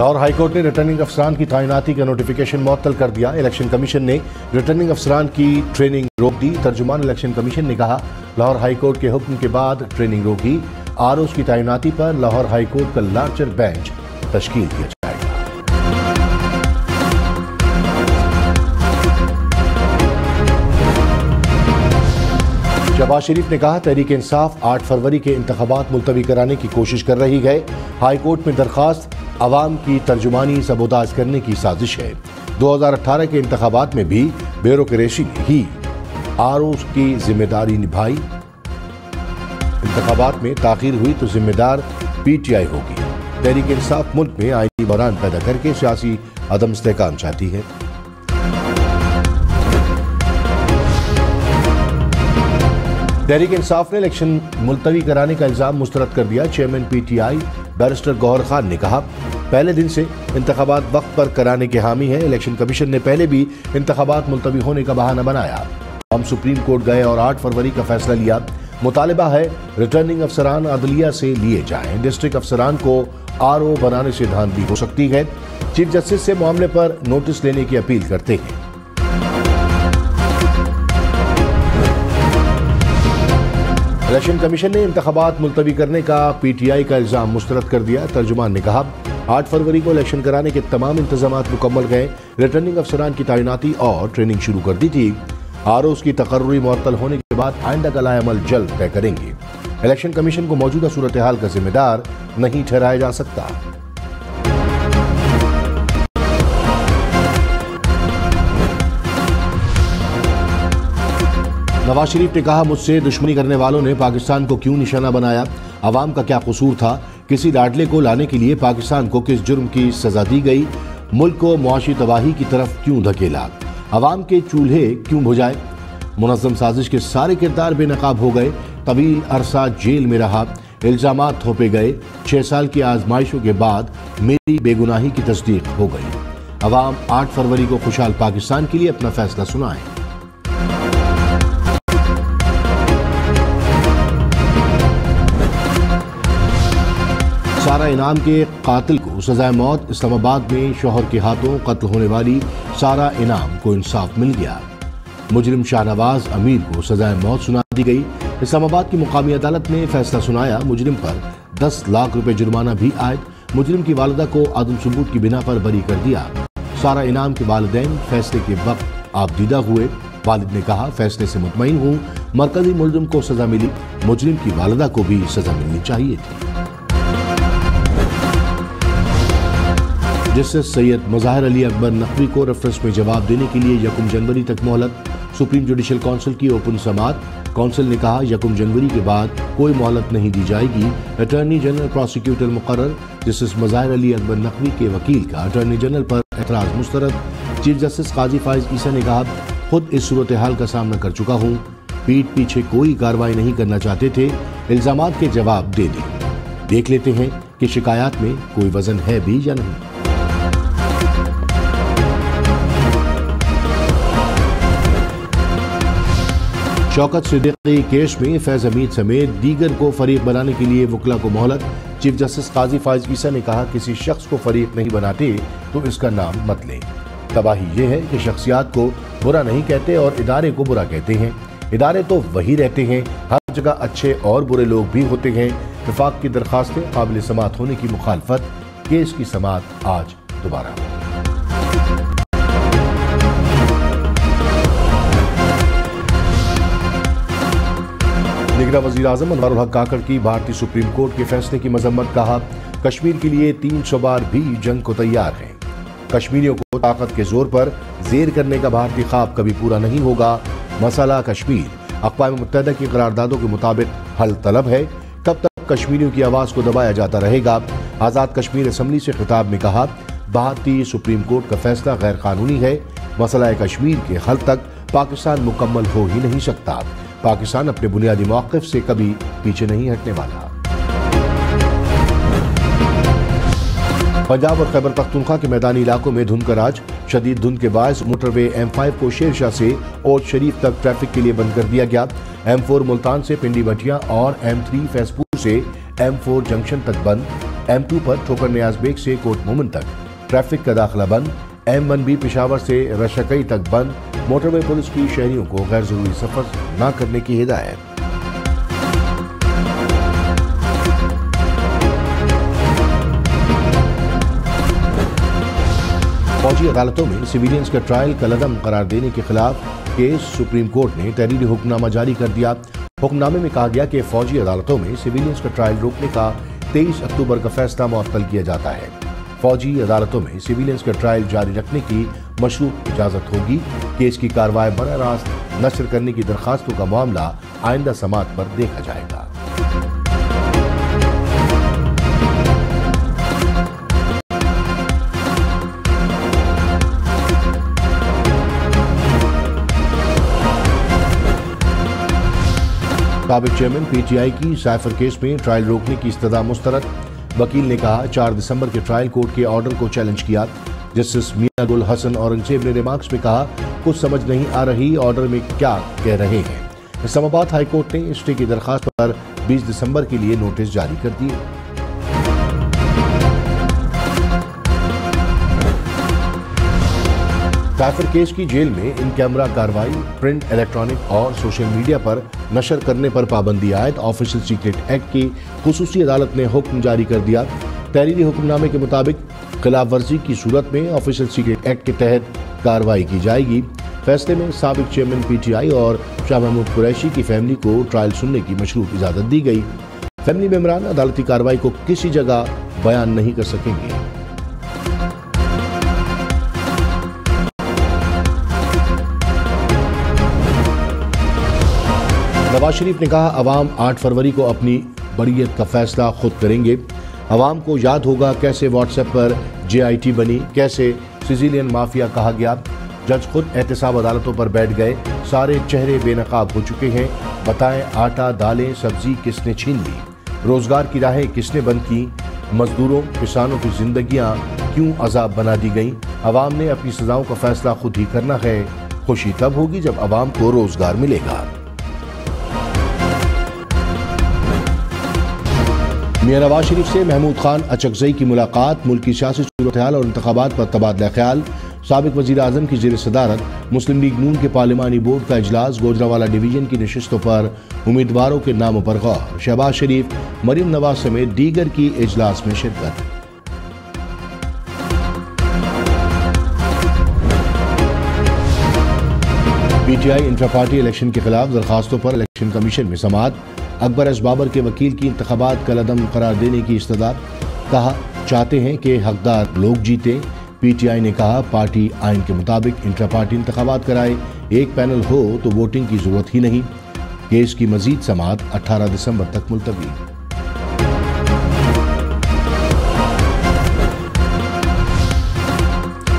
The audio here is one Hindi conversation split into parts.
लाहौर हाईकोर्ट ने रिटर्निंग अफसरान की तैनाती का नोटिफिकेशन मुअत्तल कर दिया। इलेक्शन कमीशन ने रिटर्निंग अफसरान की ट्रेनिंग रोक दी। तर्जुमान इलेक्शन कमीशन ने कहा, लाहौर हाईकोर्ट के हुक्म के बाद ट्रेनिंग रोकी। आरओज़ की तैनाती पर लाहौर हाईकोर्ट का लार्जर बेंच तश्कील किया जाएगा। शहबाज शरीफ ने कहा, तहरीक इंसाफ 8 फरवरी के इंतखाबात मुलतवी कराने की कोशिश कर रही है। हाईकोर्ट में दरखास्त अवाम की तर्जुमानी सबोताज करने की साजिश है। 2018 के इंतखाबात में भी ब्यूरोक्रेसी ही आरओज़ की जिम्मेदारी निभाई। इंतखाबात में ताखीर हुई तो जिम्मेदार PTI होगी। तहरीक इंसाफ मुल्क में आईनी बहरान पैदा करके सियासी अदम इस्तेहकाम चाहती है। तहरीक इंसाफ ने इलेक्शन मुलतवी कराने का इल्जाम मुस्तरद कर दिया। Chairman PTI barrister Gohar Khan ने कहा, पहले दिन से इंतखाबात वक्त पर कराने के हामी है। इलेक्शन कमीशन ने पहले भी इंतखाबात मुलतवी होने का बहाना बनाया। हम सुप्रीम कोर्ट गए और 8 फरवरी का फैसला लिया। मुतालिबा है रिटर्निंग अफसरान अदलिया से लिए जाएं। डिस्ट्रिक्ट अफसरान को RO बनाने से धांधली हो सकती है। चीफ जस्टिस से मामले पर नोटिस लेने की अपील करते हैं। इलेक्शन कमीशन ने इंतखाबात मुलतवी करने का PTI का इल्जाम मुस्तरद कर दिया। तर्जुमान ने कहा, 8 फरवरी को इलेक्शन कराने के तमाम इंतजामात मुकम्मल गए। रिटर्निंग अफसरान की तैनाती और ट्रेनिंग शुरू कर दी थी। आरओज़ की तकर्रुरी मुअत्तल होने के बाद आइंदा का लाएअमल जल्द तय करेंगे। इलेक्शन कमीशन को मौजूदा सूरत हाल का जिम्मेदार नहीं ठहराया जा सकता। नवाज शरीफ ने कहा, मुझसे दुश्मनी करने वालों ने पाकिस्तान को क्यों निशाना बनाया? अवाम का क्या कसूर था? किसी लाडले को लाने के लिए पाकिस्तान को किस जुर्म की सजा दी गई? मुल्क को मुआशी तबाही की तरफ क्यों धकेला? अवाम के चूल्हे क्यों बुझाए? मुनज़्ज़म साजिश के सारे किरदार बेनकाब हो गए। तवील अरसा जेल में रहा, इल्जामात थोपे गए। 6 साल की आजमाइशों के बाद मेरी बेगुनाही की तस्दीक हो गई। अवाम 8 फरवरी को खुशहाल पाकिस्तान के लिए अपना फैसला सुनाए। सारा इनाम के कातिल को सजाए मौत। इस्लामाबाद में शौहर के हाथों कत्ल होने वाली सारा इनाम को इंसाफ मिल गया। मुजरिम शाहनवाज अमीर को सजाए मौत सुना दी गई। इस्लामाबाद की मुकामी अदालत ने फैसला सुनाया। मुजरिम पर 10 लाख रुपए जुर्माना भी आयद। मुजरिम की वालिदा को आदम सबूत की बिना पर बरी कर दिया। सारा इनाम के वालिदैन फैसले के वक्त आबदीदा हुए। वालिद ने कहा, फैसले से मुतमईन हूँ। मरकजी मुजरिम को सजा मिली, मुजरिम की वालिदा को भी सजा मिलनी चाहिए थी। जस्टिस सैयद मुज़ाहिर अली अकबर नकवी को रेफरेंस में जवाब देने के लिए 1 जनवरी तक मोहलत। सुप्रीम जुडिशल काउंसिल की ओपन समात। काउंसिल ने कहा, 1 जनवरी के बाद कोई मोहलत नहीं दी जाएगी। अटॉर्नी जनरल प्रोसिक्यूटर मुकर्रर। जस्टिस मुज़ाहिर अली अकबर नकवी के वकील का अटॉर्नी जनरल पर एतराज़ मुस्तरद। चीफ जस्टिस काजी फाइज ईसा ने कहा, खुद इस सूरत हाल का सामना कर चुका हूँ। पीठ पीछे कोई कार्रवाई नहीं करना चाहते थे, इल्जामात के जवाब दे दें। देख लेते हैं कि शिकायत में कोई वजन है भी या नहीं। शौकत सिद्दीकी केस में फैज हमीद समेत दीगर को फरीक बनाने के लिए वकला को मोहलत। चीफ जस्टिस काजी फाइज ईसा ने कहा, किसी शख्स को फरीक नहीं बनाते तो इसका नाम मत लें। तबाही यह है कि शख्सियात को बुरा नहीं कहते और इदारे को बुरा कहते हैं। इदारे तो वही रहते हैं, हर जगह अच्छे और बुरे लोग भी होते हैं। विफाक की दरखास्तें काबिल समात होने की मुखालफत। केस की समात आज दोबारा। निगरां वज़ीर आज़म अनवारुल हक काकड़ की भारतीय सुप्रीम कोर्ट के फैसले की मजम्मत। कहा, कश्मीर के लिए 300 बार भी जंग को तैयार हैं। कश्मीरियों को ताकत के जोर पर जेर करने का भारतीय ख्वाब कभी पूरा नहीं होगा। मसला कश्मीर अक़वाम मुत्तहिदा की करारदादों के मुताबिक हल तलब है। कब तक कश्मीरियों की आवाज़ को दबाया जाता रहेगा? आज़ाद कश्मीर असम्बली से खिताब में कहा, भारतीय सुप्रीम कोर्ट का फैसला गैर कानूनी है। मसला कश्मीर के हल तक पाकिस्तान मुकम्मल हो ही नहीं सकता। पाकिस्तान अपने बुनियादी मौक़िफ़ से कभी पीछे नहीं हटने वाला। पंजाब और खैबर पख्तूनख्वा के मैदानी इलाकों में धुंध का राज। शदीद धुंध के बायस मोटरवे M5 को शेरशाह से और शरीफ तक ट्रैफिक के लिए बंद कर दिया गया। M4 मुल्तान से पिंडी भटिया और M3 फैजपुर से M4 जंक्शन तक बंद। M2 पर ठोकर नियाज बेग से कोट मोमिन तक ट्रैफिक का दाखिला बंद। M1B पेशावर से रशकई तक बंद। मोटरवे पुलिस की शहरियों को गैर जरूरी सफर न करने की हिदायत। फौजी अदालतों में सिविलियंस का ट्रायल कलअदम करार देने के खिलाफ केस सुप्रीम कोर्ट ने तहरीरी हुक्मनामा जारी कर दिया। हुक्मनामे में कहा गया कि फौजी अदालतों में सिविलियंस का ट्रायल रोकने का 23 अक्टूबर का फैसला मुअत्तल किया जाता है। फौजी अदालतों में सिविलियंस का ट्रायल जारी रखने की मशरूत इजाजत होगी। केस की कार्रवाई बराह रास्त नशर करने की दरखास्तों का मामला आइंदा समात पर देखा जाएगा। साबिक चेयरमैन PTI की साइफर केस में ट्रायल रोकने की इस्तदा मुस्तरद। वकील ने कहा 4 दिसंबर के ट्रायल कोर्ट के ऑर्डर को चैलेंज किया। जस्टिस मियां गुल हसन औरंगजेब ने रिमार्क्स में कहा कुछ समझ नहीं आ रही ऑर्डर में क्या कह रहे हैं। इस्लामाबाद हाई कोर्ट ने स्टे की दरखास्त पर 20 दिसंबर के लिए नोटिस जारी कर दिए। साइफर केस की जेल में इन कैमरा कार्रवाई, प्रिंट, इलेक्ट्रॉनिक और सोशल मीडिया पर नशर करने पर पाबंदी आयद ऑफिशियल सीक्रेट एक्ट की खुसूसी अदालत ने हुक्म जारी कर दिया। तहरीरी हुक्मनामे के मुताबिक खिलाफ वर्जी की सूरत में ऑफिशियल सीक्रेट एक्ट के तहत कार्रवाई की जाएगी। फैसले में साबिक चेयरमैन PTI और शाह महमूद कुरैशी की फैमिली को ट्रायल सुनने की मशरूत इजाजत दी गई। फैमिली मेंबरान अदालती कार्रवाई को किसी जगह बयान नहीं कर सकेंगे। नवाज शरीफ ने कहा अवाम 8 फरवरी को अपनी बरीयत का फैसला खुद करेंगे। अवाम को याद होगा कैसे व्हाट्सएप पर JIT बनी, कैसे सिजिलियन माफिया कहा गया। जज खुद एहतसाब अदालतों पर बैठ गए। सारे चेहरे बेनकाब हो चुके हैं। बताएं आटा, दालें, सब्जी किसने छीन ली? रोजगार की राहें किसने बंद की? मजदूरों, किसानों की जिंदगियां क्यों अजाब बना दी गई? अवाम ने अपनी सजाओं का फैसला खुद ही करना है। खुशी तब होगी जब अवाम को रोजगार मिलेगा। मियां नवाज शरीफ से महमूद खान अचकजई की मुलाकात। मुल्की सियासी सूरत-ए-हाल और इंतखाबात पर तबादला ख्याल। साबिक वजीर आजम की ज़ेर सदारत मुस्लिम लीग नून के पार्लिमानी बोर्ड का इजलास। गोजरावाला डिवीजन की नशिस्तों पर उम्मीदवारों के नामों पर गौर। शहबाज शरीफ, मरीम नवाज समेत दीगर की इजलास में शिरकत। PTI इंट्रा पार्टी इलेक्शन के खिलाफ दरखास्तों पर इलेक्शन कमीशन में समाअत। अकबर एस बाबर के वकील की इंतखाबात कलअदम करार देने की इस्तदा। कहा चाहते हैं कि हकदार लोग जीते। PTI ने कहा पार्टी आइन के मुताबिक इंट्रा पार्टी इंतखाबात कराए। एक पैनल हो तो वोटिंग की जरूरत ही नहीं। केस की मजीद समाअत 18 दिसंबर तक मुलतवी।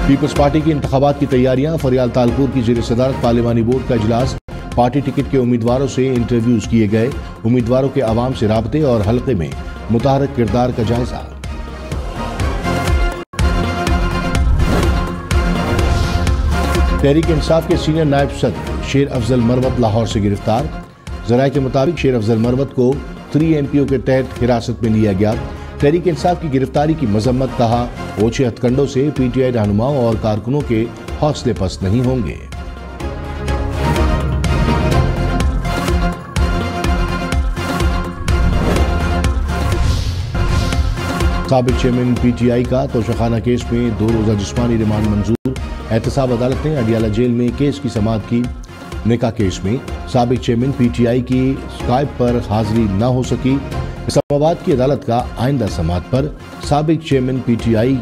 पीपल्स पार्टी की इंतखाबात की तैयारियां। फरियाल तालपुर की ज़ेर सदारत पार्लिमानी बोर्ड का इजलास। पार्टी टिकट के उम्मीदवारों से इंटरव्यूज किए गए। उम्मीदवारों के आवाम से राबते और हल्के में मुतहरक किरदार का जायजा। तहरीक इंसाफ के सीनियर नायब सदर शेर अफजल मरवत लाहौर से गिरफ्तार। जराये के मुताबिक शेर अफजल मरवत को 3 MPO के तहत हिरासत में लिया गया। तहरीक इंसाफ की गिरफ्तारी की मजम्मत। कहा ओछे हथकंडों से PTI रहनुमाओं और कारकुनों के हौसले पस्त नहीं होंगे। साबिक चेयरमैन PTI का तोशाखाना केस में 2 रोजा जिस्मानी रिमांड मंजूर। एहतसाब अदालत ने अडियाला जेल में केस की समाअत की। निका केस में साबिक चेयरमैन PTI की स्काइप पर हाजिरी न हो सकी। इस्लामाबाद की अदालत का आइंदा समाअत पर साबिक चेयरमैन PTI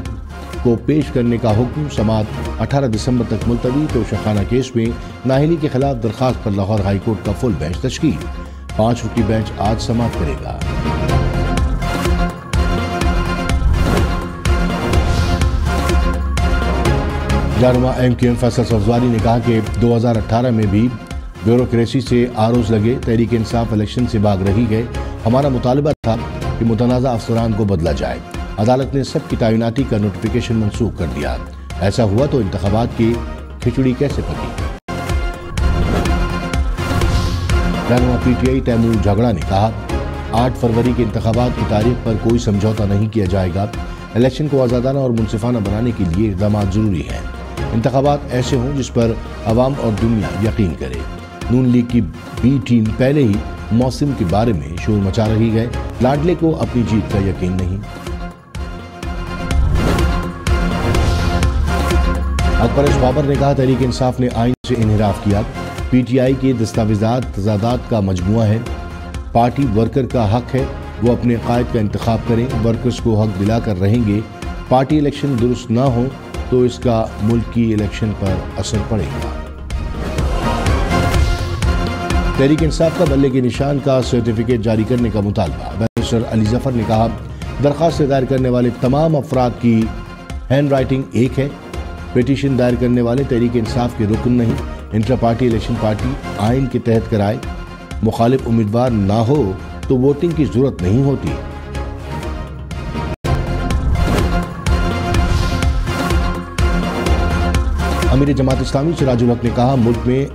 को पेश करने का हुक्म। समाअत 18 दिसंबर तक मुलतवी। तोशाखाना केस में नाहिली के खिलाफ दरखास्त पर लाहौर हाई कोर्ट का फुल बेंच तश्कील। 5 रुकनी बेंच आज समाअत करेगा। रहनुमा MQM फैसल सब्जवारी ने कहा कि 2018 में भी ब्यूरोक्रेसी से आरोज लगे। तहरीक इंसाफ इलेक्शन से भाग रही है। हमारा मुतालबा था कि मुतनाज़ा अफसरान को बदला जाए। अदालत ने सबकी तैनाती का नोटिफिकेशन मनसूख कर दिया। ऐसा हुआ तो इंतखाबात की खिचड़ी कैसे पकी? रहनुमा PTI तैमूर झगड़ा ने कहा 8 फरवरी के इंतखाबात की तारीख पर कोई समझौता नहीं किया जाएगा। इलेक्शन को आज़ादाना और मुनसिफाना बनाने के लिए इक़दाम जरूरी हैं। इंतखाबात ऐसे हों जिस पर अवाम और दुनिया यकीन करे। नून लीग की बी टीम पहले ही मौसम के बारे में शोर मचा रही है। लाडले को अपनी जीत का यकीन नहीं। अकबर बाबर ने कहा, तहरीक इंसाफ ने आइन से इन्हिराफ किया। पीटीआई के दस्तावेजात तजादात का मजमुआ है। पार्टी वर्कर का हक है वो अपने कायद का इंतखाब करें। वर्कर्स को हक दिलाकर रहेंगे। पार्टी इलेक्शन दुरुस्त ना हो तो इसका मुल्की इलेक्शन पर असर पड़ेगा। तहरीक इंसाफ का बल्ले के निशान का सर्टिफिकेट जारी करने का मुतालबा। बैरिस्टर अली जफर ने कहा, दरख्वास्त दायर करने वाले तमाम अफराद की हैंड राइटिंग एक है। पिटीशन दायर करने वाले तहरीक इंसाफ के रुकन नहीं। इंटर पार्टी इलेक्शन पार्टी आइन के तहत कराए। मुखालिफ उम्मीदवार ना हो तो वोटिंग की जरूरत नहीं होती। अमीर जमात इस्लामी सिराजुल हक ने कहा, मुल्क में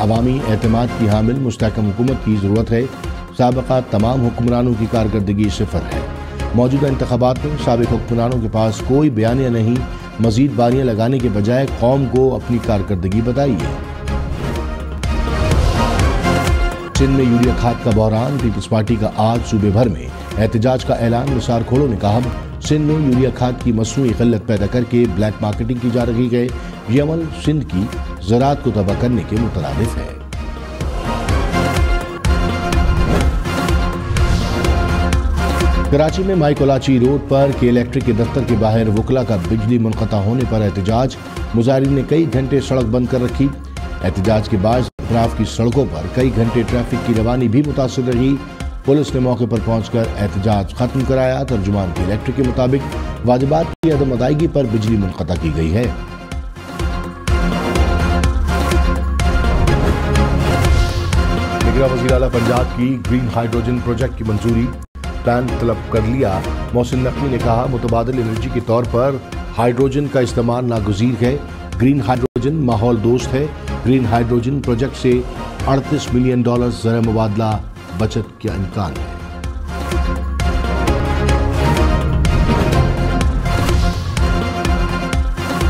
अवामी एतमाद की हामिल मुस्तहकम हुकूमत की जरूरत है। साबिका तमाम हुक्मरानों की कारकर्दगी सिफर है। मौजूदा इंतखाबात में साबिक हुक्मरानों के पास कोई बयानिया नहीं। मजीद बारियां लगाने के बजाय कौम को अपनी कारकर्दगी बताइए। सिंध में यूरिया खाद का बहरान। पीपल्स पार्टी का आज सूबे भर में एहतजाज का ऐलान। निसार खोलो ने कहा, सिंध में यूरिया खाद की मसनूई किल्लत पैदा करके ब्लैक मार्केटिंग की जा रही है। ये अमल सिंध की ज़राअत को तबाह करने के मुतरादिफ है। कराची में माइकोलाची रोड पर के इलेक्ट्रिक के दफ्तर के बाहर वकला का बिजली मुनक़ता होने पर एहतजाज। मुजाहिरीन ने कई घंटे सड़क बंद कर रखी। एहतजाज के बाद अतराफ की सड़कों पर कई घंटे ट्रैफिक की रवानी भी मुतासिर रही। पुलिस ने मौके पर पहुंचकर एहतजाज खत्म कराया। तर्जुमान के इलेक्ट्रिक के मुताबिक वाजिबात की अदम अदायगी पर बिजली मुनक़ता की गई है। वज़ीर आला पंजाब की ग्रीन हाइड्रोजन प्रोजेक्ट की मंजूरी। प्लान तलब कर लिया। मोहसिन नकवी ने कहा, मुतबादिल एनर्जी के तौर पर हाइड्रोजन का इस्तेमाल नागुज़ीर है। ग्रीन हाइड्रोजन माहौल दोस्त है। ग्रीन हाइड्रोजन प्रोजेक्ट से $38 मिलियन ज़र मुबादला बचत का इम्कान है।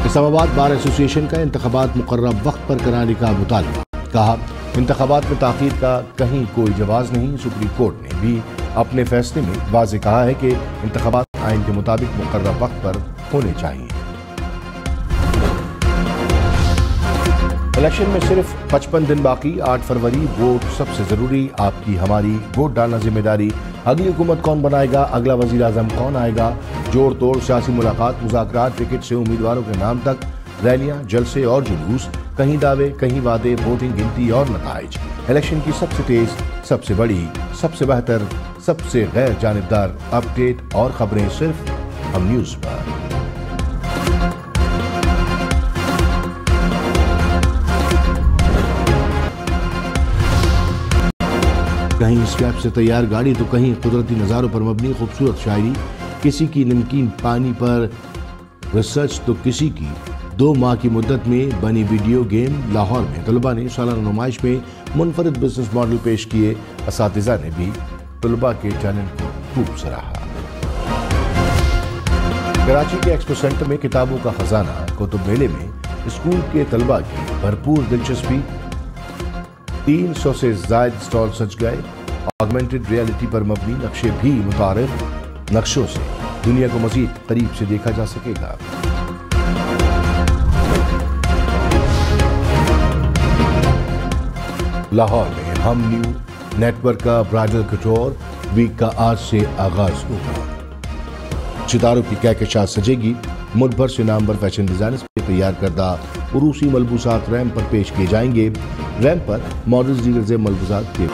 इस्लामाबाद बार एसोसिएशन का इंतखाबात मुकर्रर वक्त पर कराने का मुतालबा। कहा, इंतखाबात में ताख़ीर का कहीं कोई जवाज़ नहीं। सुप्रीम कोर्ट ने भी अपने फैसले में वाज़ेह कहा है कि इंतखाबात आइन के मुताबिक मुकर्रर वक्त पर होने चाहिए। इलेक्शन में सिर्फ 55 दिन बाकी। 8 फरवरी वोट सबसे जरूरी। आपकी हमारी वोट डालना जिम्मेदारी। अगली हुकूमत कौन बनाएगा, अगला वजीर आजम कौन आएगा, जोड़ तोड़ सियासी मुलाकात, मुज़ाकरात, टिकट से उम्मीदवारों के नाम तक, रैलियां, जलसे और जुलूस, कहीं दावे कहीं वादे, वोटिंग गिनती और नताइज। इलेक्शन की सबसे तेज, सबसे बड़ी, सबसे बेहतर, सबसे गैर जानिबदार अपडेट और खबरें सिर्फ हम न्यूज़ पर। कहीं स्क्रैप से तैयार गाड़ी तो कहीं कुदरती नज़ारों पर मबनी खूबसूरत शायरी। किसी की नमकीन पानी पर रिसर्च तो किसी की 2 माह की मुद्दत में बनी वीडियो गेम। लाहौर में तलबा ने सालाना नुमाइश में मुनफरिद बिजनेस मॉडल पेश किए। असातिज़ा ने भी तलबा के टैलेंट को खूब सराहा। कराची के एक्सपो सेंटर में किताबों का खजाना। कुतुब मेले में स्कूल के तलबा की भरपूर दिलचस्पी। 300 से ज़ायद स्टॉल सज गए। ऑगमेंटेड रियलिटी पर मबनी नक्शे भी मुतारिफ। नक्शों से दुनिया को मजीद करीब से देखा जा सकेगा। लाहौर में हम न्यू नेटवर्क का ब्राइडल कटोर वीक का आज से आगाज होगा। सितारों की कहकशां सजेगी। मुल्क भर से नामवर फैशन डिजाइनर्स के तैयार करदा उरूसी मलबूसात रैंप पर पेश किए जाएंगे। रैंप पर मॉडल्स, डीलर्स मलबूसात के